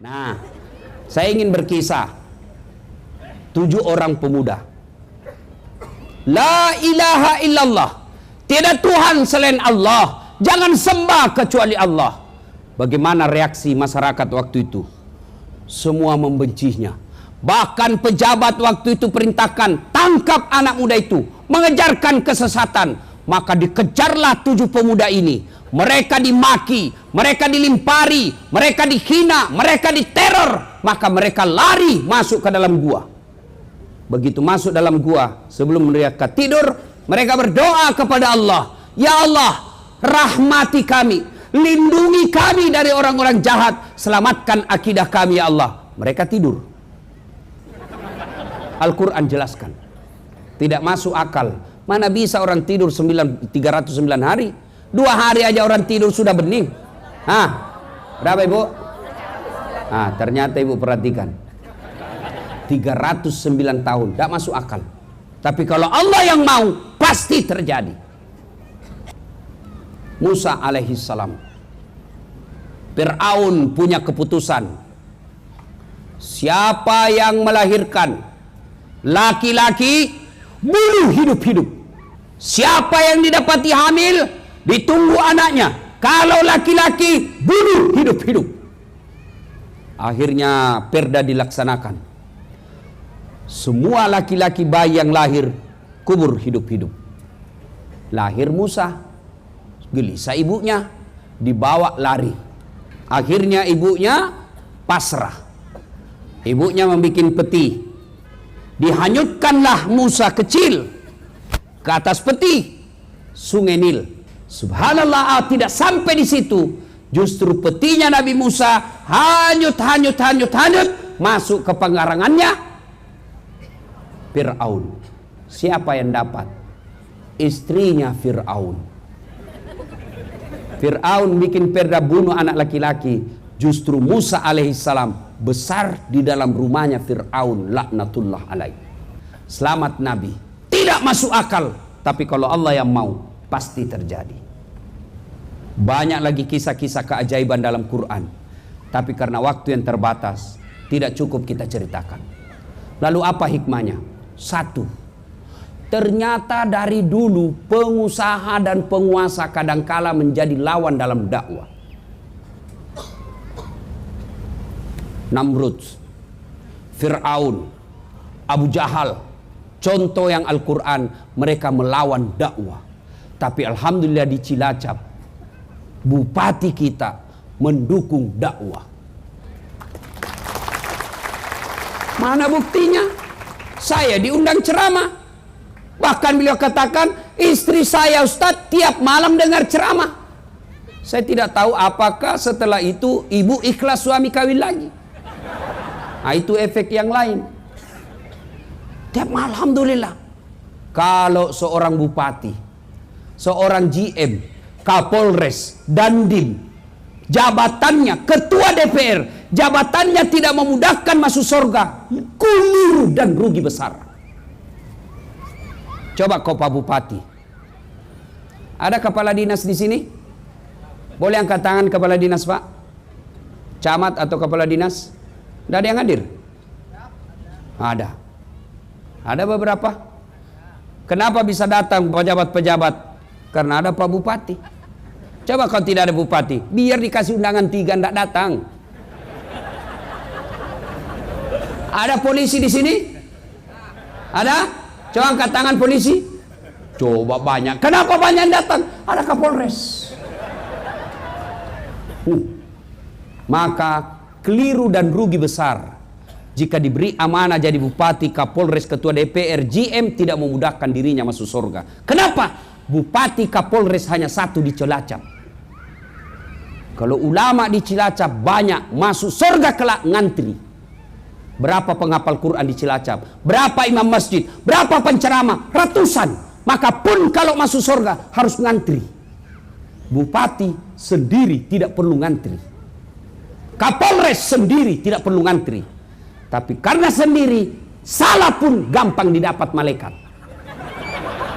Nah, saya ingin berkisah 7 orang pemuda. La ilaha illallah, tiada Tuhan selain Allah, jangan sembah kecuali Allah. Bagaimana reaksi masyarakat waktu itu? Semua membencinya. Bahkan pejabat waktu itu perintahkan, tangkap anak muda itu, mengejarkan kesesatan. Maka dikejarlah 7 pemuda ini. Mereka dimaki, mereka dilimpari, mereka dihina, mereka diteror. Maka mereka lari masuk ke dalam gua. Begitu masuk dalam gua, sebelum mereka tidur, mereka berdoa kepada Allah. Ya Allah, rahmati kami, lindungi kami dari orang-orang jahat, selamatkan akidah kami ya Allah. Mereka tidur. Al-Quran jelaskan, tidak masuk akal. Mana bisa orang tidur 309 hari? 2 hari aja orang tidur sudah bening. Berapa ibu? Ternyata ibu perhatikan, 309 tahun, tidak masuk akal. Tapi kalau Allah yang mau, pasti terjadi. Musa alaihissalam, Fir'aun punya keputusan. Siapa yang melahirkan laki-laki, bunuh hidup-hidup. Siapa yang didapati hamil, ditunggu anaknya. Kalau laki-laki, bunuh hidup-hidup. Akhirnya perda dilaksanakan. Semua laki-laki bayi yang lahir, kubur hidup-hidup. Lahir Musa, gelisah ibunya, dibawa lari. Akhirnya ibunya pasrah. Ibunya membuat peti. Dihanyutkanlah Musa kecil ke atas peti Sungai Nil. Subhanallah, tidak sampai di situ, justru petinya Nabi Musa hanyut masuk ke pengarangannya Fir'aun. Siapa yang dapat? Istrinya Fir'aun. Fir'aun bikin perda bunuh anak laki-laki. Justru Musa alaihissalam besar di dalam rumahnya Fir'aun, laknatullah alaih. Selamat Nabi. Tidak masuk akal, tapi kalau Allah yang mau, pasti terjadi. Banyak lagi kisah-kisah keajaiban dalam Quran, tapi karena waktu yang terbatas, tidak cukup kita ceritakan. Lalu apa hikmahnya? 1, ternyata dari dulu pengusaha dan penguasa kadangkala menjadi lawan dalam dakwah. Namrud, Fir'aun, Abu Jahal, contoh yang Al-Quran, mereka melawan dakwah. Tapi alhamdulillah di Cilacap, bupati kita mendukung dakwah. Mana buktinya? Saya diundang ceramah. Bahkan beliau katakan, istri saya Ustadz tiap malam dengar ceramah. Saya tidak tahu apakah setelah itu ibu ikhlas suami kawin lagi. Itu efek yang lain. Tiap malam, alhamdulillah. Kalau seorang bupati, seorang GM, Kapolres, Dandim, jabatannya ketua DPR, jabatannya tidak memudahkan masuk surga, keliru dan rugi besar. Coba kau Pak Bupati, ada kepala dinas di sini? Boleh angkat tangan kepala dinas Pak? Camat atau kepala dinas? Tidak ada yang hadir? Ada. Ada beberapa. Kenapa bisa datang pejabat-pejabat? Karena ada Pak Bupati. Coba kalau tidak ada Bupati, biar dikasih undangan 3 tidak datang. Ada polisi di sini? Ada? Coba angkat tangan polisi. Coba banyak. Kenapa banyak yang datang? Ada Kapolres. Maka keliru dan rugi besar jika diberi amanah jadi bupati, Kapolres, ketua DPR, GM tidak memudahkan dirinya masuk surga. Kenapa? Bupati Kapolres hanya 1 di Cilacap. Kalau ulama di Cilacap banyak, masuk surga kelak ngantri. Berapa penghafal Quran di Cilacap? Berapa imam masjid? Berapa penceramah? Ratusan. Maka pun kalau masuk surga harus ngantri. Bupati sendiri tidak perlu ngantri. Kapolres sendiri tidak perlu ngantri. Tapi karena sendiri, salah pun gampang didapat malaikat.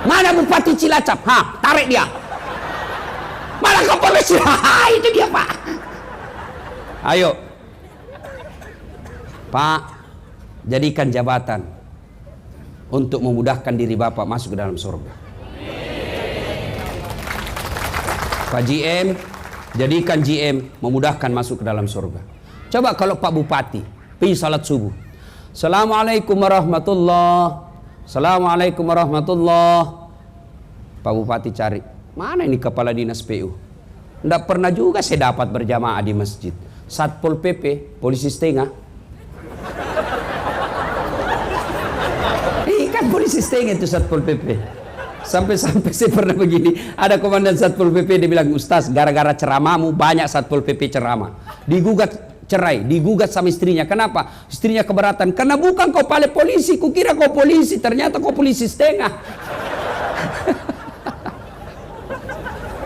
Mana Bupati Cilacap? Tarik dia. Mana Kapolres? Itu dia Pak. Ayo. Pak, jadikan jabatan untuk memudahkan diri Bapak masuk ke dalam surga. Pak GM, jadikan GM memudahkan masuk ke dalam surga. Coba kalau Pak Bupati pergi salat subuh, Assalamualaikum warahmatullah, Assalamualaikum warahmatullah. Pak Bupati cari, mana ini kepala dinas PU? Tidak pernah juga saya dapat berjamaah di masjid. Satpol PP, polisi setengah. Kan polisi setengah itu Satpol PP. Sampai-sampai saya pernah begini, ada komandan Satpol PP, dia bilang, Ustaz, gara-gara ceramahmu banyak Satpol PP ceramah. Digugat cerai, digugat sama istrinya. Kenapa? Istrinya keberatan. Karena bukan kau pale polisi, kukira kau polisi, ternyata kau polisi setengah.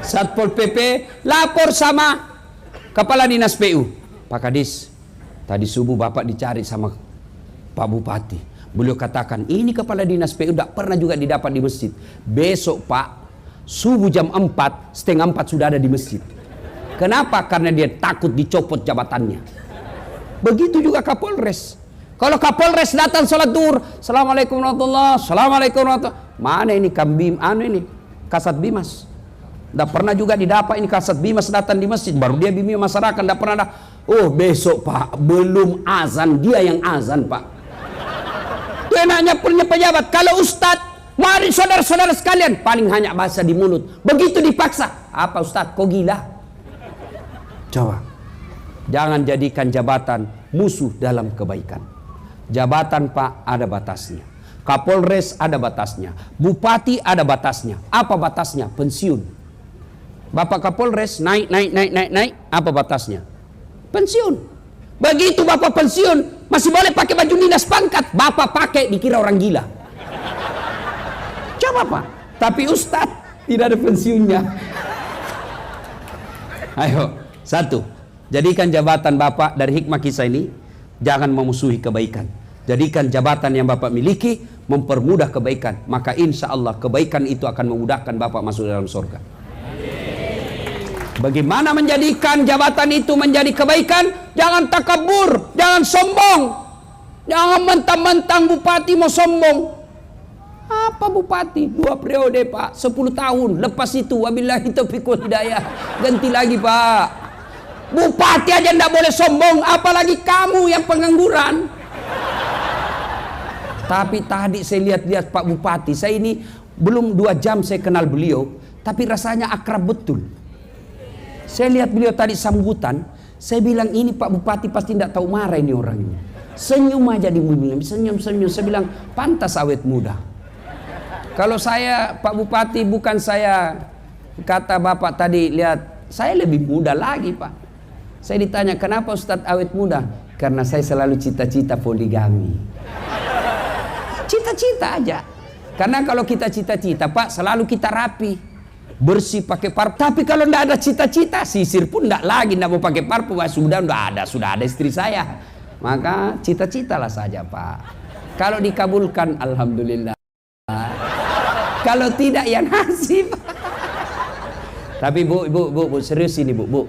Satpol PP lapor sama kepala dinas PU. Pak Kadis, tadi subuh Bapak dicari sama Pak Bupati. Beliau katakan, ini kepala dinas PU tidak pernah juga didapat di masjid. Besok Pak, subuh jam 4, setengah 4 sudah ada di masjid. Kenapa? Karena dia takut dicopot jabatannya. Begitu juga Kapolres. Kalau Kapolres datang sholat duhur, Assalamualaikum warahmatullahi wabarakatuh, Assalamualaikum warahmatullahi wabarakatuh. Mana ini Kambim, ini Kasat Bimas. Tidak pernah juga didapat ini Kasat Bimas datang di masjid. Baru dia bimbing masyarakat, tidak pernah ada. Oh besok Pak, belum azan, dia yang azan Pak. Itu enaknya punya pejabat. Kalau Ustadz, mari saudara-saudara sekalian, paling hanya bahasa di mulut. Begitu dipaksa, apa Ustadz, kok gila? Coba, jangan jadikan jabatan musuh dalam kebaikan. Jabatan Pak ada batasnya, Kapolres ada batasnya, Bupati ada batasnya. Apa batasnya? Pensiun. Bapak Kapolres naik, apa batasnya? Pensiun. Begitu Bapak pensiun, masih boleh pakai baju dinas pangkat. Bapak pakai, dikira orang gila. Coba Pak. Tapi Ustadz tidak ada pensiunnya. Ayo, satu, jadikan jabatan Bapak dari hikmah kisah ini, jangan memusuhi kebaikan. Jadikan jabatan yang Bapak miliki mempermudah kebaikan. Maka insya Allah kebaikan itu akan memudahkan Bapak masuk dalam surga. Bagaimana menjadikan jabatan itu menjadi kebaikan? Jangan takabur, jangan sombong. Jangan mentang-mentang bupati mau sombong. Apa bupati? 2 periode Pak, 10 tahun. Lepas itu wabillahi taufiq wal hidayah. Ganti lagi Pak. Bupati aja tidak boleh sombong, apalagi kamu yang pengangguran. Tapi tadi saya lihat-lihat Pak Bupati, saya ini belum 2 jam saya kenal beliau, tapi rasanya akrab betul. Saya lihat beliau tadi sambutan, saya bilang ini Pak Bupati pasti tidak tahu marah ini orangnya. Senyum aja di mobil, senyum-senyum. Saya bilang pantas awet muda. Kalau saya Pak Bupati, bukan saya kata Bapak tadi, lihat saya lebih muda lagi Pak. Saya ditanya kenapa Ustadz awet muda? Karena saya selalu cita-cita poligami. Cita-cita aja. Karena kalau kita cita-cita Pak, selalu kita rapi, bersih pakai parfum. Tapi kalau tidak ada cita-cita, sisir pun tidak lagi, tidak mau pakai parfum. Sudah ada istri saya. Maka cita-citalah saja Pak. Kalau dikabulkan alhamdulillah. Kalau tidak ya nasib. Tapi bu, serius ini bu.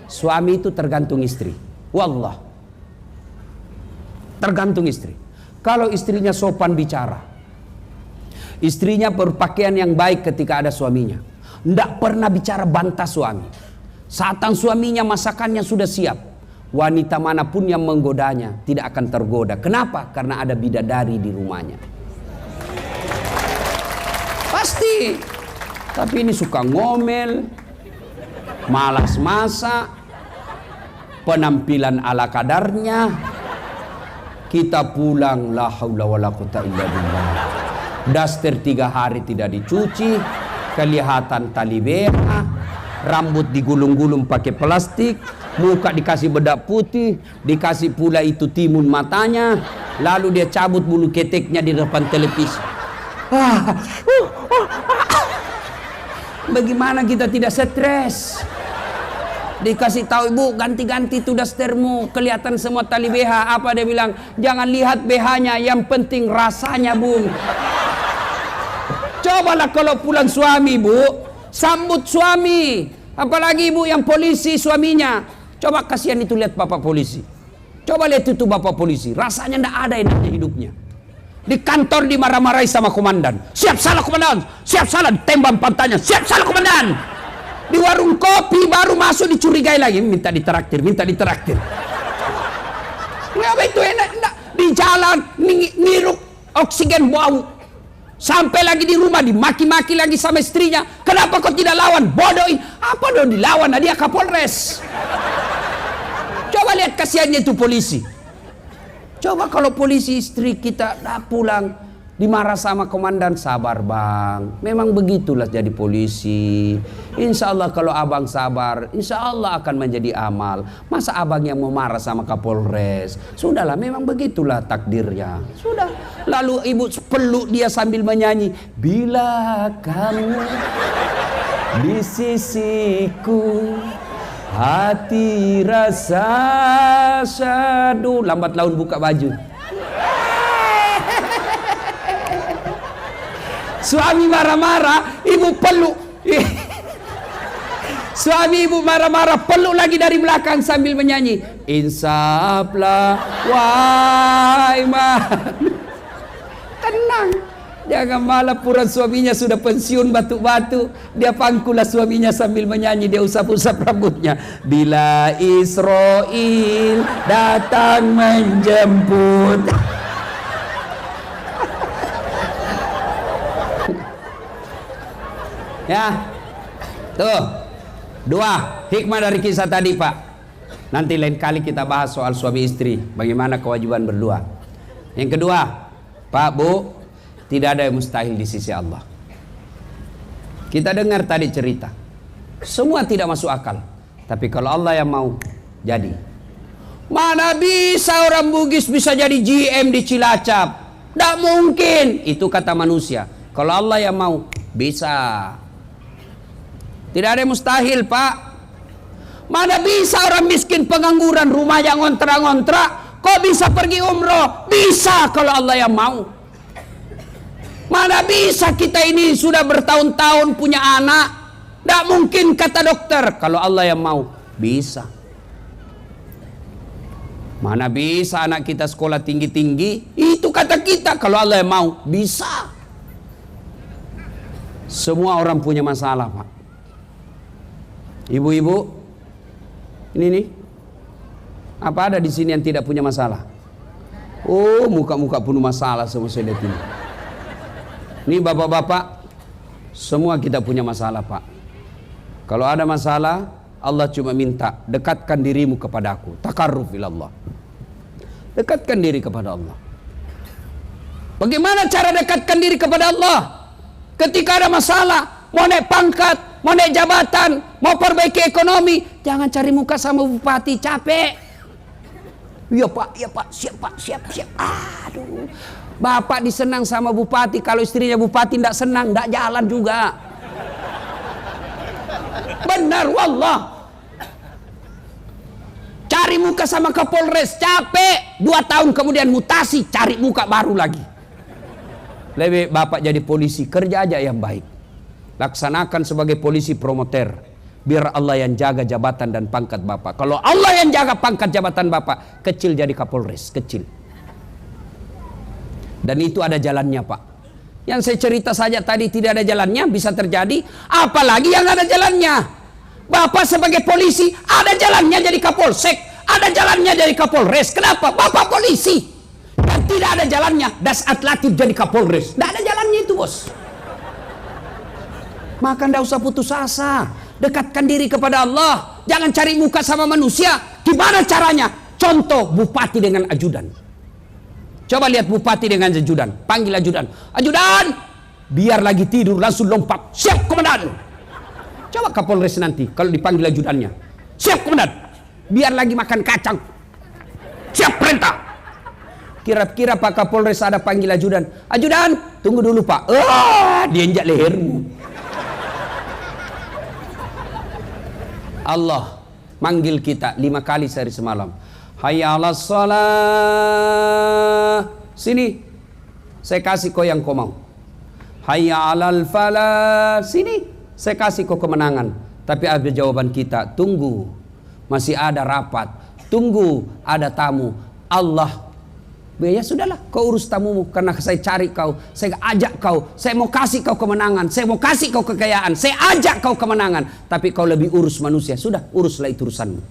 Suami itu tergantung istri. Wallah. Tergantung istri. Kalau istrinya sopan bicara, istrinya berpakaian yang baik ketika ada suaminya, tidak pernah bicara bantah suami. Saat suaminya masakannya sudah siap, wanita manapun yang menggodanya tidak akan tergoda. Kenapa? Karena ada bidadari di rumahnya. Pasti. Tapi ini suka ngomel, malas masak, penampilan ala kadarnya. Kita pulang, la haula wala quwata illa billah. Daster 3 hari tidak dicuci, kelihatan tali BH, rambut digulung-gulung pakai plastik, muka dikasih bedak putih, dikasih pula itu timun matanya, lalu dia cabut bulu keteknya di depan televisi. Bagaimana kita tidak stres? Dikasih tahu ibu, ganti-ganti itu dastermu, kelihatan semua tali BH. Apa dia bilang? Jangan lihat BH-nya, yang penting rasanya bung. Cobalah kalau pulang suami bu, sambut suami. Apalagi ibu yang polisi suaminya. Coba kasihan itu lihat bapak polisi. Coba lihat itu bapak polisi, rasanya tidak ada enaknya hidupnya. Di kantor dimarah-marahi sama komandan. Siap salah komandan, siap salah, ditembak pantatnya, siap salah komandan. Di warung kopi baru masuk dicurigai lagi, minta ditraktir, minta ditraktir. Ngapa itu enak? Di jalan ngirup oksigen bau. Sampai lagi di rumah dimaki-maki lagi sama istrinya. Kenapa kau tidak lawan? Bodohin. Apa dong dilawan? Nah, dia Kapolres. Coba lihat kasihannya itu polisi. Coba kalau polisi istri kita dah pulang dimarah sama komandan, sabar bang. Memang begitulah jadi polisi. Insya Allah kalau abang sabar, insya Allah akan menjadi amal. Masa abang yang mau marah sama Kapolres? Sudahlah, memang begitulah takdirnya. Sudah. Lalu ibu peluk dia sambil menyanyi, bila kamu di sisiku, hati rasa syadu. Lambat laun buka baju. Suami marah-marah, ibu peluk. Suami ibu marah-marah, peluk lagi dari belakang sambil menyanyi, insaflah wahai man. Tenang, jangan malah pura suaminya sudah pensiun batuk-batuk. Dia pangkulah suaminya sambil menyanyi, dia usap-usap rambutnya. Bila Israel datang menjemput. Ya, tuh 2 hikmah dari kisah tadi Pak. Nanti lain kali kita bahas soal suami istri, bagaimana kewajiban berdua. Yang kedua, Pak Bu, tidak ada yang mustahil di sisi Allah. Kita dengar tadi cerita, semua tidak masuk akal, tapi kalau Allah yang mau, jadi. Mana bisa orang Bugis bisa jadi GM di Cilacap? Tidak mungkin, itu kata manusia. Kalau Allah yang mau, bisa. Tidak ada yang mustahil Pak. Mana bisa orang miskin pengangguran, rumahnya ngontrak-ngontrak, kok bisa pergi umroh? Bisa kalau Allah yang mau. Mana bisa kita ini sudah bertahun-tahun punya anak, tidak mungkin kata dokter. Kalau Allah yang mau, bisa. Mana bisa anak kita sekolah tinggi-tinggi, itu kata kita. Kalau Allah yang mau, bisa. Semua orang punya masalah Pak. Ibu-ibu, ini nih, apa ada di sini yang tidak punya masalah? Oh, muka-muka penuh masalah semua saya lihat ini. Ini bapak-bapak, semua kita punya masalah Pak. Kalau ada masalah, Allah cuma minta, dekatkan dirimu kepada aku. Takarruf ilallah. Dekatkan diri kepada Allah. Bagaimana cara dekatkan diri kepada Allah? Ketika ada masalah, mau naik pangkat, mau naik jabatan, mau perbaiki ekonomi, jangan cari muka sama bupati, capek. Iya Pak, siap Pak, siap. Aduh, bapak disenang sama bupati, kalau istrinya bupati tidak senang, tidak jalan juga. Benar, wallah. Cari muka sama Kapolres, capek. 2 tahun kemudian mutasi, cari muka baru lagi. Lebih bapak jadi polisi, kerja aja yang baik. Laksanakan sebagai polisi promoter, biar Allah yang jaga jabatan dan pangkat bapak. Kalau Allah yang jaga pangkat jabatan bapak, kecil jadi Kapolres, kecil. Dan itu ada jalannya Pak. Yang saya cerita saja tadi tidak ada jalannya, bisa terjadi. Apalagi yang ada jalannya. Bapak sebagai polisi ada jalannya jadi Kapolsek, ada jalannya jadi Kapolres. Kenapa? Bapak polisi. Dan tidak ada jalannya Dasat Latif jadi Kapolres. Tidak ada jalannya itu bos. Maka tidak usah putus asa. Dekatkan diri kepada Allah. Jangan cari muka sama manusia. Gimana caranya? Contoh bupati dengan ajudan. Coba lihat bupati dengan ajudan. Panggil ajudan. Ajudan! Biar lagi tidur langsung lompat. Siap komandan. Coba Kapolres nanti kalau dipanggil ajudannya. Siap komandan. Biar lagi makan kacang. Siap perintah. Kira-kira Pak Kapolres ada panggil ajudan. Ajudan, tunggu dulu Pak. Dia injak lehermu. Allah manggil kita 5 kali sehari semalam. Hayya 'alas shalah. Sini, saya kasih kau yang kau mau. Hayya 'alal falah. Sini, saya kasih kau kemenangan. Tapi ada jawaban kita, tunggu. Masih ada rapat. tunggu ada tamu. Allah, ya sudahlah, kau urus tamumu, karena saya cari kau, saya ajak kau, saya mau kasih kau kemenangan, saya mau kasih kau kekayaan, saya ajak kau kemenangan, tapi kau lebih urus manusia. Sudah, uruslah itu urusanmu.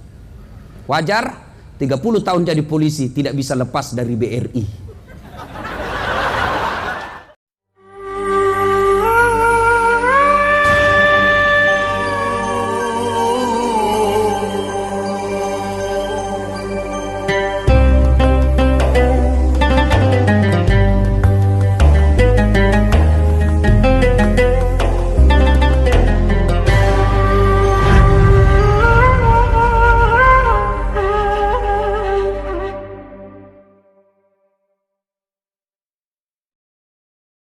Wajar 30 tahun jadi polisi tidak bisa lepas dari BRI.